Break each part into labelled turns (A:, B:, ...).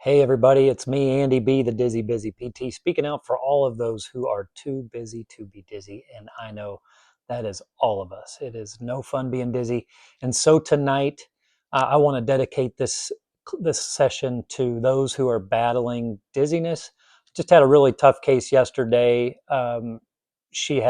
A: Hey everybody, it's me, Andy B, the Dizzy Busy PT, speaking out for all of those who are too busy to be dizzy. And I know that is all of us. It is no fun being dizzy. And so tonight, I want to dedicate this session to those who are battling dizziness. Just had a really tough case yesterday. She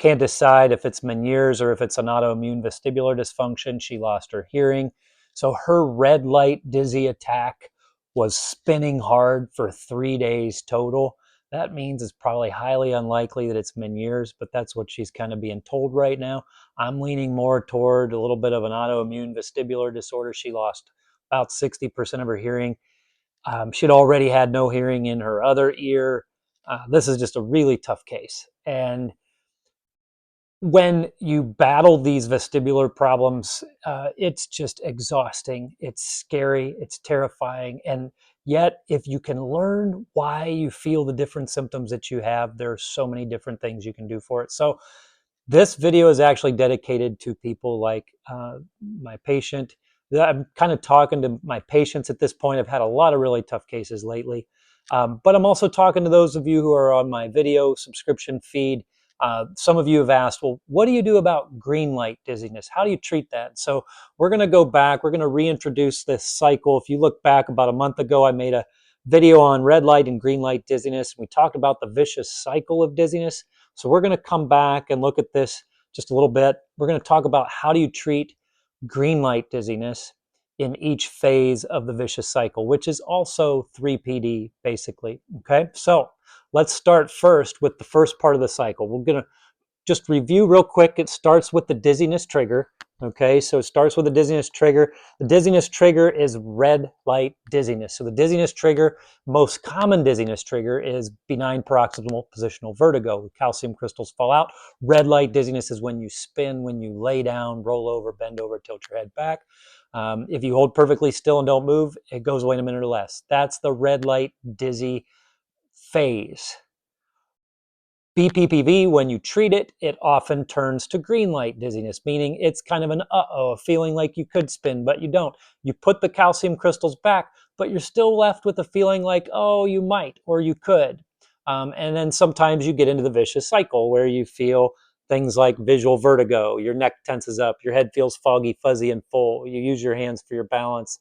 A: can't decide if it's Meniere's or if it's an autoimmune vestibular dysfunction. She lost her hearing. So her red light dizzy attack was spinning hard for 3 days total. That means it's probably highly unlikely that it's Meniere's, but that's what she's kind of being told right now. I'm leaning more toward a little bit of an autoimmune vestibular disorder. She lost about 60% of her hearing. She'd already had no hearing in her other ear. This is just a really tough case. And when you battle these vestibular problems, it's just exhausting. It's scary. It's terrifying. And yet, if you can learn why you feel the different symptoms that you have, there's so many different things you can do for it. So this video is actually dedicated to people like my patient. I'm kind of talking to my patients at this point. I've had a lot of really tough cases lately. But I'm also talking to those of you who are on my video subscription feed. Some of you have asked, well, what do you do about green light dizziness? How do you treat that? So we're going to go back. We're going to reintroduce this cycle. If you look back about a month ago, I made a video on red light and green light dizziness. We talked about the vicious cycle of dizziness. So we're going to come back and look at this just a little bit. We're going to talk about how do you treat green light dizziness in each phase of the vicious cycle, which is also 3PD basically. Okay, so let's start first with the first part of the cycle. We're going to just review real quick. It starts with the dizziness trigger. Okay, so it starts with the dizziness trigger. The dizziness trigger is red light dizziness. So the dizziness trigger, most common dizziness trigger is benign paroxysmal positional vertigo. Calcium crystals fall out. Red light dizziness is when you spin, when you lay down, roll over, bend over, tilt your head back. If you hold perfectly still and don't move, it goes away in a minute or less. That's the red light dizzy phase. BPPV, when you treat it, it often turns to green light dizziness, meaning it's kind of an a feeling like you could spin, but you don't. You put the calcium crystals back, but you're still left with a feeling like, oh, you might or you could. And then sometimes you get into the vicious cycle where you feel things like visual vertigo, your neck tenses up, your head feels foggy, fuzzy, and full. You use your hands for your balance.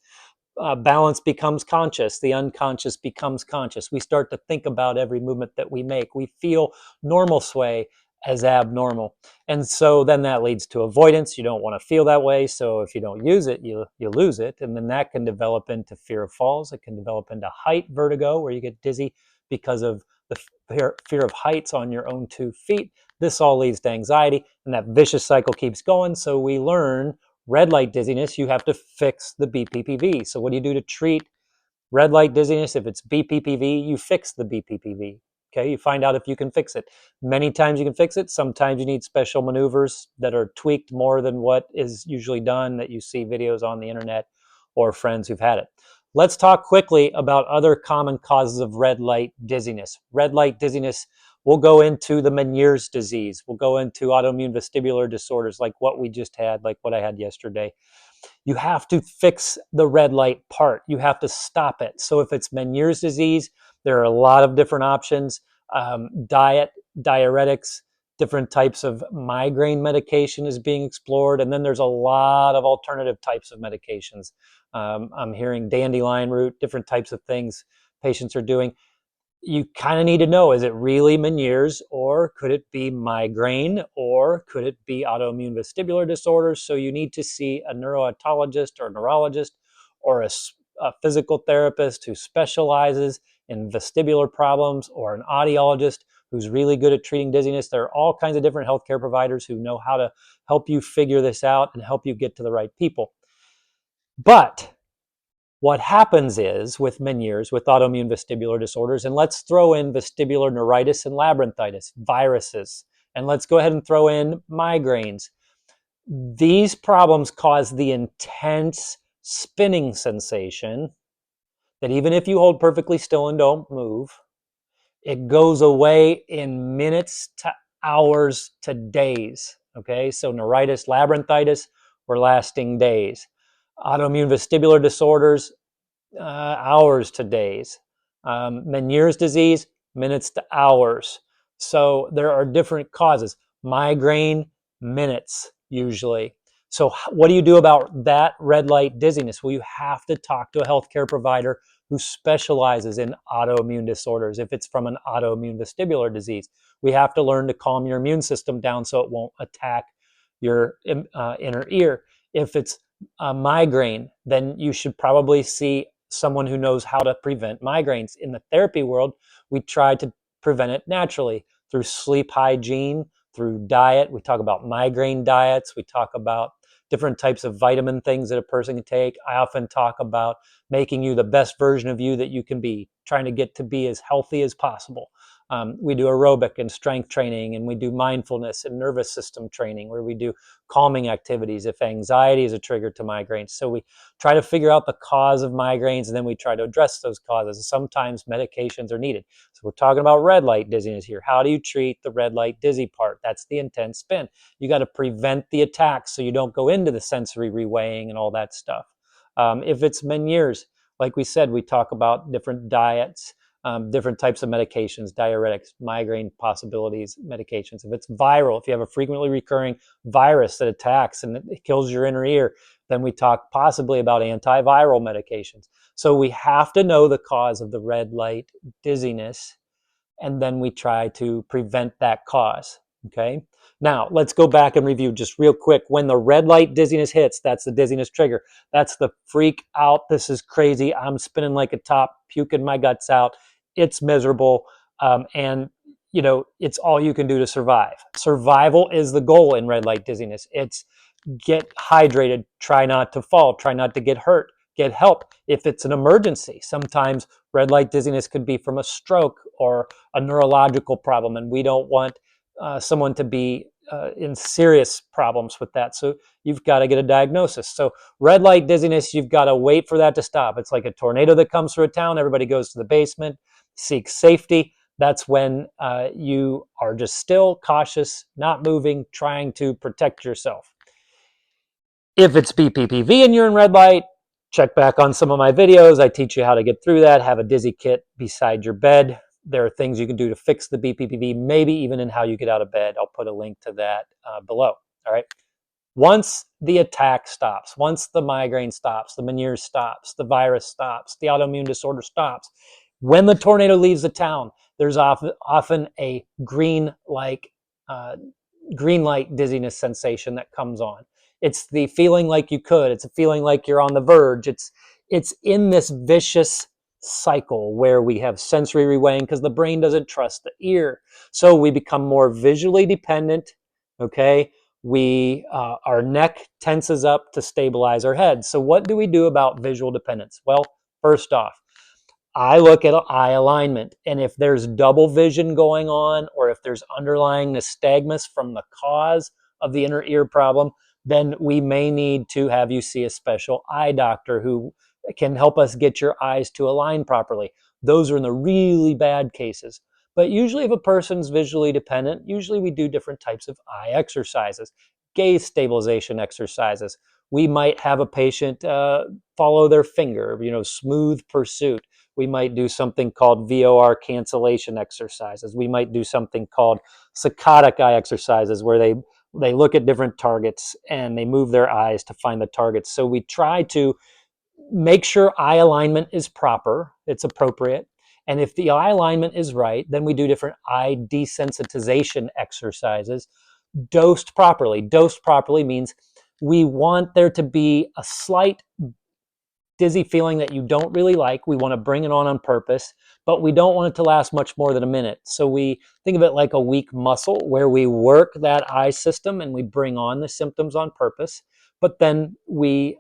A: Balance becomes conscious. The unconscious becomes conscious. We start to think about every movement that we make. We feel normal sway as abnormal. And so then that leads to avoidance. You don't want to feel that way. So if you don't use it, you lose it. And then that can develop into fear of falls. It can develop into height vertigo, where you get dizzy because of the fear of heights on your own 2 feet. This all leads to anxiety, and that vicious cycle keeps going. So we learn red light dizziness, you have to fix the BPPV. So what do you do to treat red light dizziness? If it's BPPV, you fix the BPPV. Okay, you find out if you can fix it. Many times you can fix it. Sometimes you need special maneuvers that are tweaked more than what is usually done, that you see videos on the internet or friends who've had it. Let's talk quickly about other common causes of red light dizziness. Red light dizziness, we'll go into the Meniere's disease. We'll go into autoimmune vestibular disorders like what we just had, like what I had yesterday. You have to fix the red light part. You have to stop it. So if it's Meniere's disease, there are a lot of different options. Diet, diuretics, different types of migraine medication is being explored. And then there's a lot of alternative types of medications. I'm hearing dandelion root, different types of things patients are doing. You kind of need to know, is it really Meniere's, or could it be migraine, or could it be autoimmune vestibular disorders? So you need to see a neurotologist or neurologist or a physical therapist who specializes in vestibular problems, or an audiologist who's really good at treating dizziness. There are all kinds of different healthcare providers who know how to help you figure this out and help you get to the right people. But what happens is with Meniere's, with autoimmune vestibular disorders, and let's throw in vestibular neuritis and labyrinthitis, viruses, and let's go ahead and throw in migraines. These problems cause the intense spinning sensation that even if you hold perfectly still and don't move, it goes away in minutes to hours to days. Okay, so neuritis, labyrinthitis were lasting days. Autoimmune vestibular disorders, hours to days. Meniere's disease, minutes to hours. So there are different causes. Migraine, minutes usually. So what do you do about that red light dizziness? Well, you have to talk to a healthcare provider who specializes in autoimmune disorders. If it's from an autoimmune vestibular disease, we have to learn to calm your immune system down so it won't attack your inner ear. If it's a migraine, then you should probably see someone who knows how to prevent migraines. In the therapy world, we try to prevent it naturally through sleep hygiene, through diet. We talk about migraine diets. We talk about different types of vitamin things that a person can take. I often talk about making you the best version of you that you can be, trying to get to be as healthy as possible. We do aerobic and strength training, and we do mindfulness and nervous system training where we do calming activities if anxiety is a trigger to migraines. So we try to figure out the cause of migraines, and then we try to address those causes. Sometimes medications are needed. So we're talking about red light dizziness here. How do you treat the red light dizzy part? That's the intense spin. You got to prevent the attacks so you don't go into the sensory reweighing and all that stuff. If it's Meniere's, like we said, we talk about different diets, different types of medications, diuretics, migraine possibilities, medications. If it's viral, if you have a frequently recurring virus that attacks and it kills your inner ear, then we talk possibly about antiviral medications. So we have to know the cause of the red light dizziness, and then we try to prevent that cause. Okay. Now let's go back and review just real quick. When the red light dizziness hits, that's the dizziness trigger. That's the freak out. This is crazy. I'm spinning like a top, puking my guts out. It's miserable. And it's all you can do to survive. Survival is the goal in red light dizziness. It's get hydrated, try not to fall, try not to get hurt, get help if it's an emergency. Sometimes red light dizziness could be from a stroke or a neurological problem, and we don't want someone to be in serious problems with that. So you've got to get a diagnosis. So red light dizziness, you've got to wait for that to stop. It's like a tornado that comes through a town. Everybody goes to the basement, seeks safety. That's when you are just still, cautious, not moving, trying to protect yourself. If it's BPPV and you're in red light, check back on some of my videos. I teach you how to get through that. Have a dizzy kit beside your bed. There are things you can do to fix the BPPV, maybe even in how you get out of bed. I'll put a link to that below. All right. Once the attack stops, once the migraine stops, the Meniere's stops, the virus stops, the autoimmune disorder stops, when the tornado leaves the town, there's often a uh, green light dizziness sensation that comes on. It's the feeling like you could. It's a feeling like you're on the verge. It's in this vicious cycle where we have sensory reweighing because the brain doesn't trust the ear. So we become more visually dependent. Okay, our neck tenses up to stabilize our head. So what do we do about visual dependence? Well, first off, I look at eye alignment, and if there's double vision going on, or if there's underlying nystagmus from the cause of the inner ear problem, then we may need to have you see a special eye doctor who can help us get your eyes to align properly. Those are in the really bad cases. But usually if a person's visually dependent, usually we do different types of eye exercises, gaze stabilization exercises. We might have a patient follow their finger, smooth pursuit. We might do something called VOR cancellation exercises. We might do something called saccadic eye exercises where they look at different targets and they move their eyes to find the targets. So we try to make sure eye alignment is proper, it's appropriate. And if the eye alignment is right, then we do different eye desensitization exercises dosed properly. Dosed properly means we want there to be a slight dizzy feeling that you don't really like. We want to bring it on purpose, but we don't want it to last much more than a minute. So we think of it like a weak muscle where we work that eye system and we bring on the symptoms on purpose, but then we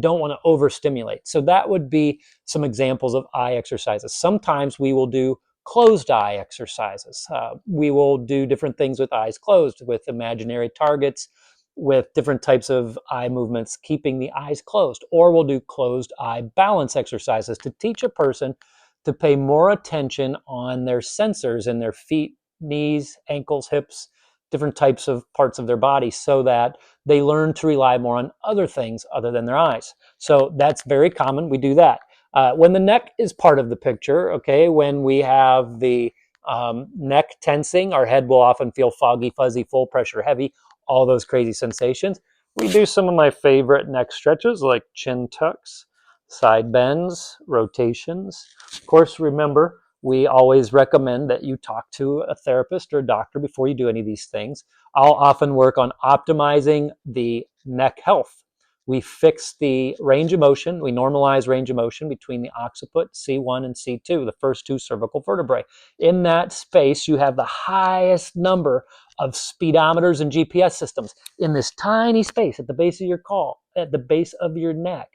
A: don't want to overstimulate. So that would be some examples of eye exercises. Sometimes we will do closed eye exercises. We will do different things with eyes closed, with imaginary targets, with different types of eye movements, keeping the eyes closed. Or we'll do closed eye balance exercises to teach a person to pay more attention on their sensors in their feet, knees, ankles, hips, different types of parts of their body so that they learn to rely more on other things other than their eyes. So that's very common. We do that. When the neck is part of the picture, okay, when we have the neck tensing, our head will often feel foggy, fuzzy, full pressure, heavy, all those crazy sensations. We do some of my favorite neck stretches like chin tucks, side bends, rotations. Of course, remember, we always recommend that you talk to a therapist or a doctor before you do any of these things. I'll often work on optimizing the neck health. We fix the range of motion. We normalize range of motion between the occiput, C1 and C2, the first two cervical vertebrae. In that space, you have the highest number of speedometers and GPS systems in this tiny space at the base of your call, at the base of your neck.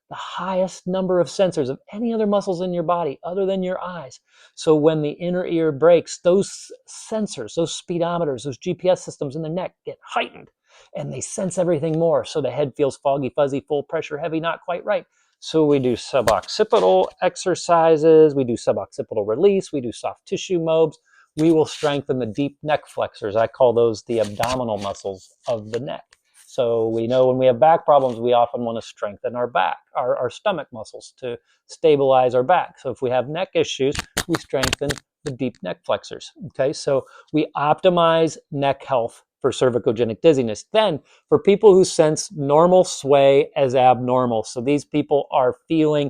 A: The highest number of sensors of any other muscles in your body other than your eyes. So when the inner ear breaks, those sensors, those speedometers, those GPS systems in the neck get heightened and they sense everything more. So the head feels foggy, fuzzy, full pressure, heavy, not quite right. So we do suboccipital exercises, we do suboccipital release, we do soft tissue mobs. We will strengthen the deep neck flexors. I call those the abdominal muscles of the neck. So we know when we have back problems, we often want to strengthen our back, our stomach muscles to stabilize our back. So if we have neck issues, we strengthen the deep neck flexors. Okay, so we optimize neck health for cervicogenic dizziness. Then for people who sense normal sway as abnormal, so these people are feeling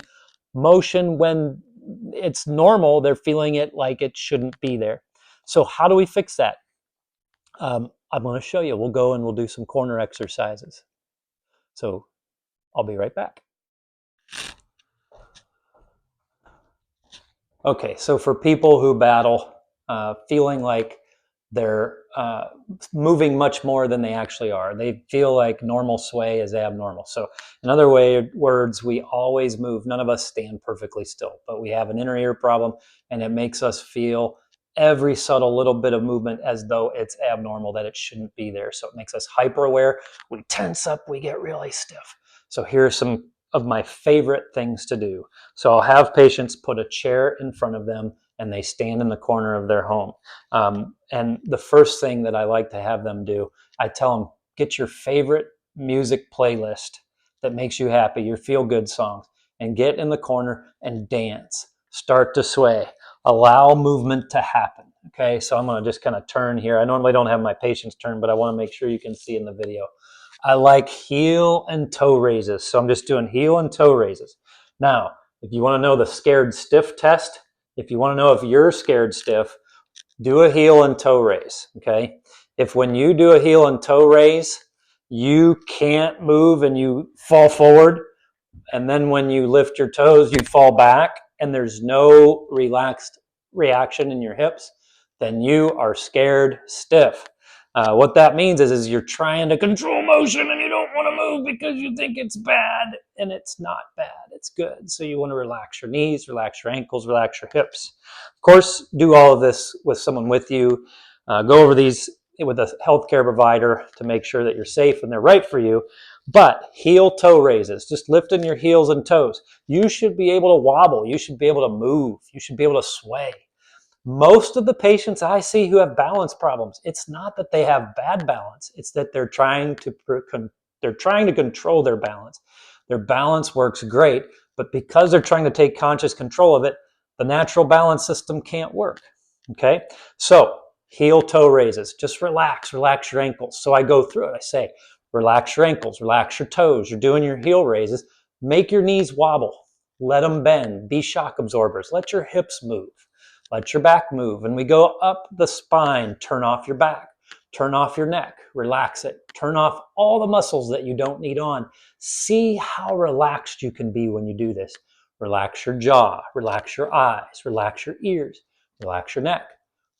A: motion when it's normal, they're feeling it like it shouldn't be there. So how do we fix that? I'm going to show you. We'll go and we'll do some corner exercises. So I'll be right back. Okay, so for people who battle feeling like they're moving much more than they actually are, they feel like normal sway is abnormal. So in other words, we always move. None of us stand perfectly still, but we have an inner ear problem and it makes us feel every subtle little bit of movement as though it's abnormal, that it shouldn't be there. So it makes us hyper aware. We tense up, we get really stiff. So here are some of my favorite things to do. So I'll have patients put a chair in front of them and they stand in the corner of their home. And the first thing that I like to have them do, I tell them, get your favorite music playlist that makes you happy, your feel-good songs, and get in the corner and dance. Start to sway. Allow movement to happen. Okay, so I'm going to just kind of turn here. I normally don't have my patients turn, but I want to make sure you can see in the video. I like heel and toe raises. So I'm just doing heel and toe raises. Now, if you want to know the scared stiff test, if you want to know if you're scared stiff, do a heel and toe raise, okay? If when you do a heel and toe raise, you can't move and you fall forward, and then when you lift your toes, you fall back, and there's no relaxed reaction in your hips, then you are scared stiff. What that means is you're trying to control motion and you don't want to move because you think it's bad, and it's not bad. It's good. So you want to relax your knees, relax your ankles, relax your hips. Of course, do all of this with someone with you. Go over these with a healthcare provider to make sure that you're safe and they're right for you. But heel toe raises, just lifting your heels and toes. You should be able to wobble. You should be able to move. You should be able to sway. Most of the patients I see who have balance problems, it's not that they have bad balance. It's that they're trying to control their balance. Their balance works great, but because they're trying to take conscious control of it, the natural balance system can't work. Okay, so heel toe raises, just relax your ankles. So I go through it. I say, relax your ankles, relax your toes. You're doing your heel raises. Make your knees wobble. Let them bend. Be shock absorbers. Let your hips move. Let your back move. And we go up the spine. Turn off your back. Turn off your neck. Relax it. Turn off all the muscles that you don't need on. See how relaxed you can be when you do this. Relax your jaw. Relax your eyes. Relax your ears. Relax your neck.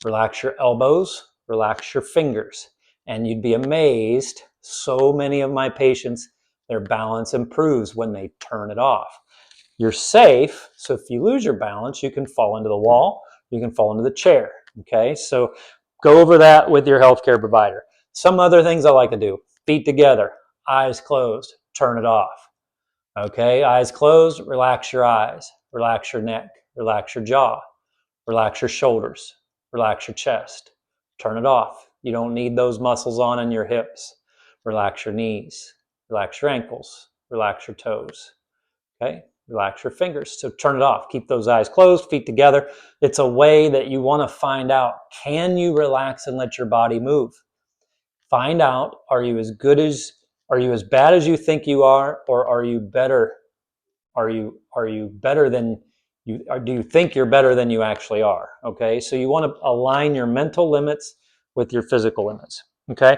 A: Relax your elbows. Relax your fingers. And you'd be amazed, so many of my patients, their balance improves when they turn it off. You're safe, so if you lose your balance, you can fall into the wall, you can fall into the chair, okay? So go over that with your healthcare provider. Some other things I like to do, feet together, eyes closed, turn it off, okay? Eyes closed, relax your eyes, relax your neck, relax your jaw, relax your shoulders, relax your chest, turn it off. You don't need those muscles on in your hips. Relax your knees, relax your ankles, relax your toes, okay? Relax your fingers. So turn it off. Keep those eyes closed, feet together. It's a way that you want to find out, can you relax and let your body move? Find out, are you as bad as you think you are, or are you better? Are you better than you, or do you think you're better than you actually are? Okay, so you want to align your mental limits with your physical limits. Okay,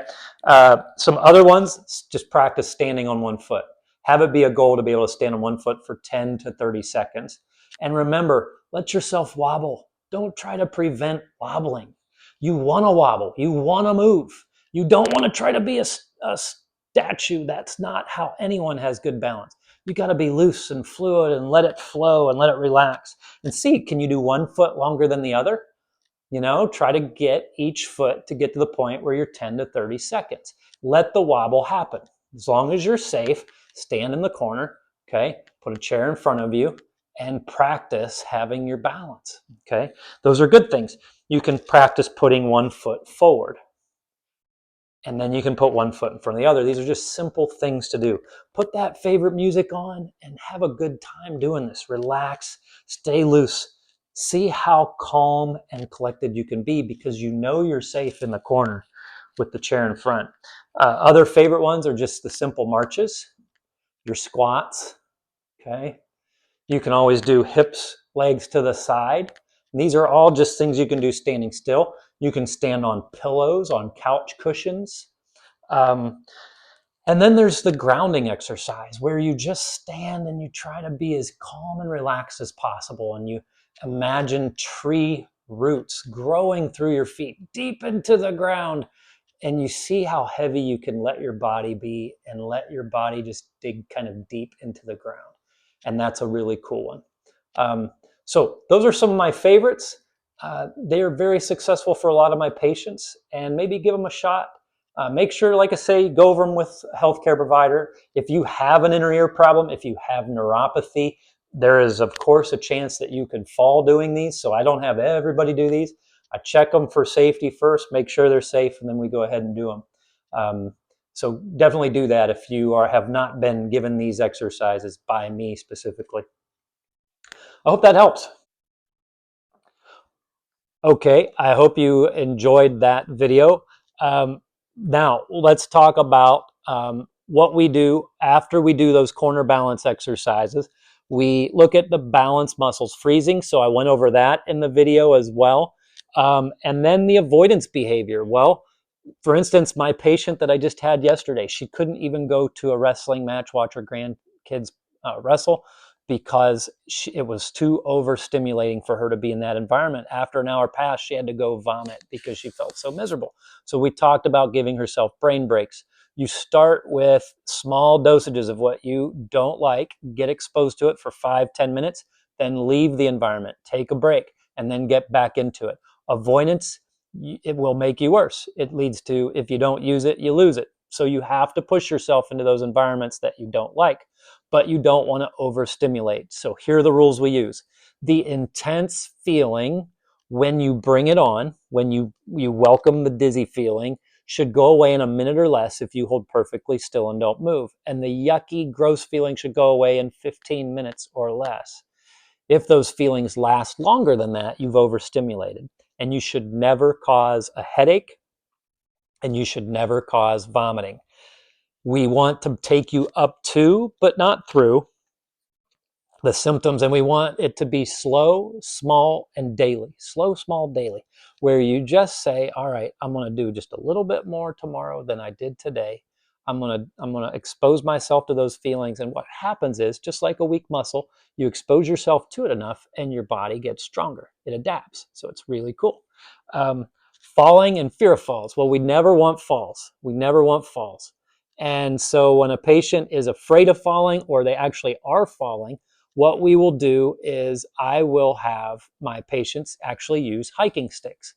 A: some other ones, just practice standing on one foot. Have it be a goal to be able to stand on one foot for 10 to 30 seconds. And remember, let yourself wobble. Don't try to prevent wobbling. You want to wobble. You want to move. You don't want to try to be a statue. That's not how anyone has good balance. You got to be loose and fluid and let it flow and let it relax. And see, can you do one foot longer than the other? Try to get each foot to get to the point where you're 10 to 30 seconds. Let the wobble happen. As long as you're safe, stand in the corner, okay? Put a chair in front of you and practice having your balance, okay? Those are good things. You can practice putting one foot forward, and then you can put one foot in front of the other. These are just simple things to do. Put that favorite music on and have a good time doing this. Relax, stay loose. See how calm and collected you can be because you know you're safe in the corner with the chair in front. Other favorite ones are just the simple marches, your squats, okay? You can always do hips, legs to the side. And these are all just things you can do standing still. You can stand on pillows, on couch cushions. Um, and then there's the grounding exercise where you just stand and you try to be as calm and relaxed as possible. And you imagine tree roots growing through your feet deep into the ground. And you see how heavy you can let your body be and let your body just dig kind of deep into the ground. And that's a really cool one. So those are some of my favorites. They are very successful for a lot of my patients, and maybe give them a shot. Make sure, like I say, go over them with a healthcare provider. If you have an inner ear problem, if you have neuropathy, there is, of course, a chance that you could fall doing these. So I don't have everybody do these. I check them for safety first, make sure they're safe, and then we go ahead and do them. So definitely do that if you have not been given these exercises by me specifically. I hope that helps. Okay, I hope you enjoyed that video. Now, let's talk about what we do after we do those corner balance exercises. We look at the balance muscles freezing, so I went over that in the video as well. And then the avoidance behavior. Well, for instance, my patient that I just had yesterday, she couldn't even go to a wrestling match, watch her grandkids wrestle because it was too overstimulating for her to be in that environment. After an hour passed, she had to go vomit because she felt so miserable. So we talked about giving herself brain breaks. You start with small dosages of what you don't like, get exposed to it for 5-10 minutes, then leave the environment, take a break, and then get back into it. Avoidance, it will make you worse. It leads to, if you don't use it, you lose it. So you have to push yourself into those environments that you don't like, but you don't want to overstimulate. So here are the rules we use. The intense feeling when you bring it on, when you welcome the dizzy feeling, should go away in a minute or less if you hold perfectly still and don't move. And the yucky, gross feeling should go away in 15 minutes or less. If those feelings last longer than that, you've overstimulated. And you should never cause a headache, and you should never cause vomiting. We want to take you up to, but not through, the symptoms, and we want it to be slow, small, and daily. Slow, small, daily, where you just say, all right, I'm going to do just a little bit more tomorrow than I did today. I'm going to expose myself to those feelings, and what happens is, just like a weak muscle, you expose yourself to it enough and your body gets stronger. It adapts. So it's really cool. Falling and fear of falls. Well, we never want falls. We never want falls. And so when a patient is afraid of falling, or they actually are falling, what we will do is I will have my patients actually use hiking sticks.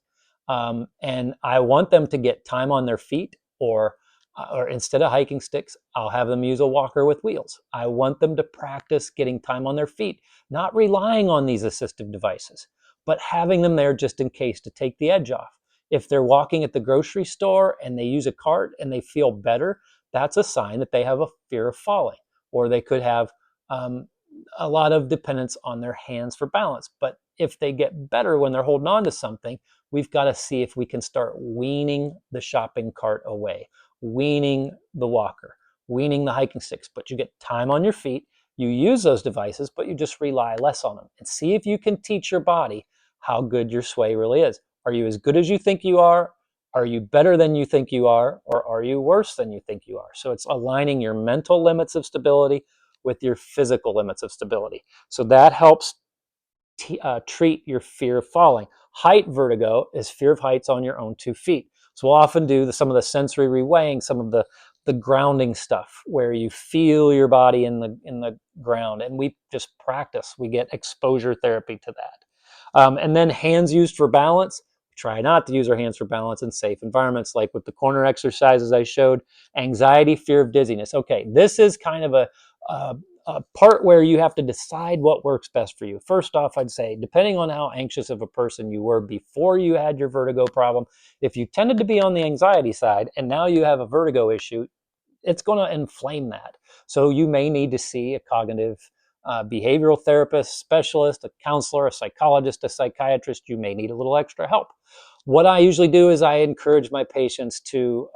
A: And I want them to get time on their feet, or instead of hiking sticks, I'll have them use a walker with wheels. I want them to practice getting time on their feet, not relying on these assistive devices, but having them there just in case to take the edge off. If they're walking at the grocery store and they use a cart and they feel better, that's a sign that they have a fear of falling, or they could have a lot of dependence on their hands for balance. But if they get better when they're holding on to something, we've got to see if we can start weaning the shopping cart away, weaning the walker, weaning the hiking sticks. But you get time on your feet, you use those devices, but you just rely less on them. And see if you can teach your body how good your sway really is. Are you as good as you think you are? Are you better than you think you are? Or are you worse than you think you are? So it's aligning your mental limits of stability with your physical limits of stability. So that helps treat your fear of falling. Height vertigo is fear of heights on your own 2 feet. So we'll often do some of the sensory reweighing, some of the grounding stuff where you feel your body in the ground, and we just practice. We get exposure therapy to that. And then hands used for balance. Try not to use our hands for balance in safe environments, like with the corner exercises I showed. Anxiety, fear of dizziness. Okay, this is kind of a part where you have to decide what works best for you. First off, I'd say, depending on how anxious of a person you were before you had your vertigo problem, if you tended to be on the anxiety side and now you have a vertigo issue, it's going to inflame that. So you may need to see a cognitive behavioral therapist, specialist, a counselor, a psychologist, a psychiatrist. You may need a little extra help. What I usually do is I encourage my patients to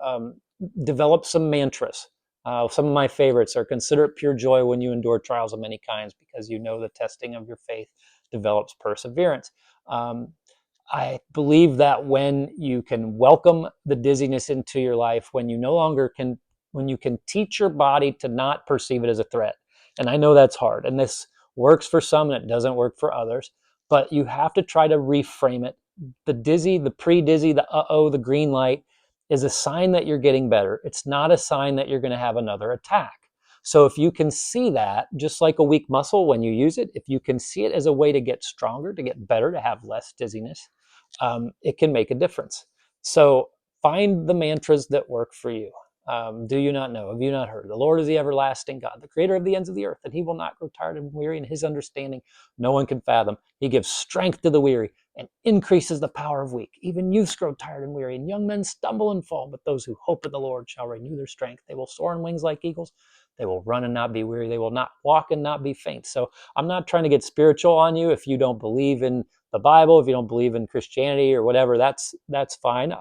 A: develop some mantras. Some of my favorites are: consider it pure joy when you endure trials of many kinds, because you know the testing of your faith develops perseverance. I believe that when you can welcome the dizziness into your life, when you no longer can, when you can teach your body to not perceive it as a threat. And I know that's hard, and this works for some and it doesn't work for others, but you have to try to reframe it. The dizzy, the pre-dizzy, the uh-oh, the green light is a sign that you're getting better. It's not a sign that you're going to have another attack. So if you can see that, just like a weak muscle when you use it, if you can see it as a way to get stronger, to get better, to have less dizziness, it can make a difference. So find the mantras that work for you. Do you not know? Have you not heard? The Lord is the everlasting God, the creator of the ends of the earth, and he will not grow tired and weary, in his understanding no one can fathom. He gives strength to the weary and increases the power of weak. Even youths grow tired and weary, and young men stumble and fall, but those who hope in the Lord shall renew their strength. They will soar on wings like eagles. They will run and not be weary. They will not walk and not be faint. So I'm not trying to get spiritual on you. If you don't believe in the Bible, if you don't believe in Christianity or whatever, that's fine.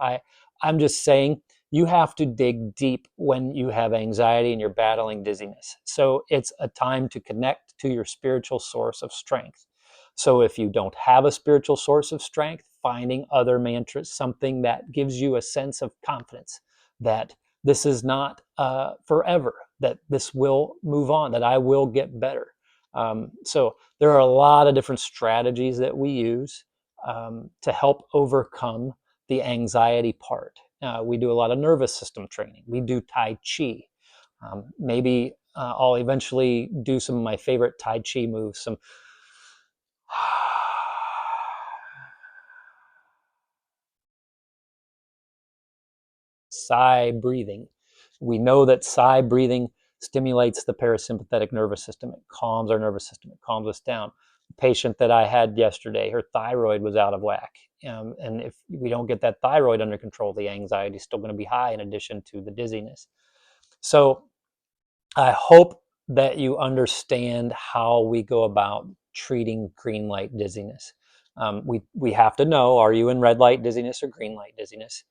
A: I'm just saying you have to dig deep when you have anxiety and you're battling dizziness. So it's a time to connect to your spiritual source of strength. So if you don't have a spiritual source of strength, finding other mantras, something that gives you a sense of confidence that this is not forever, that this will move on, that I will get better. So there are a lot of different strategies that we use to help overcome the anxiety part. We do a lot of nervous system training. We do Tai Chi. Maybe I'll eventually do some of my favorite Tai Chi moves, some sigh breathing. We know that sigh breathing stimulates the parasympathetic nervous system. It calms our nervous system. It calms us down. The patient that I had yesterday, her thyroid was out of whack. And if we don't get that thyroid under control, the anxiety is still going to be high in addition to the dizziness. So I hope that you understand how we go about treating green light dizziness. We have to know, are you in red light dizziness or green light dizziness?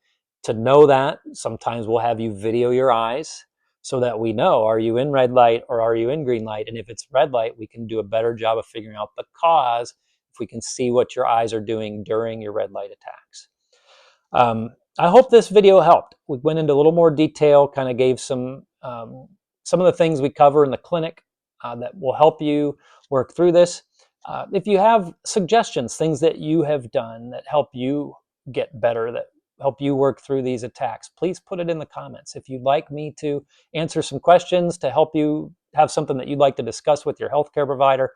A: To know that, sometimes we'll have you video your eyes so that we know, are you in red light or are you in green light? And if it's red light, we can do a better job of figuring out the cause if we can see what your eyes are doing during your red light attacks. I hope this video helped. We went into a little more detail, kind of gave some of the things we cover in the clinic that will help you work through this. If you have suggestions, things that you have done that help you get better, that help you work through these attacks, please put it in the comments. If you'd like me to answer some questions to help you have something that you'd like to discuss with your healthcare provider,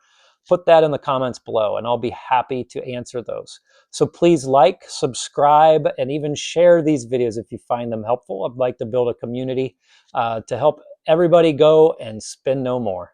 A: put that in the comments below and I'll be happy to answer those. So please like, subscribe, and even share these videos if you find them helpful. I'd like to build a community to help everybody go and spin no more.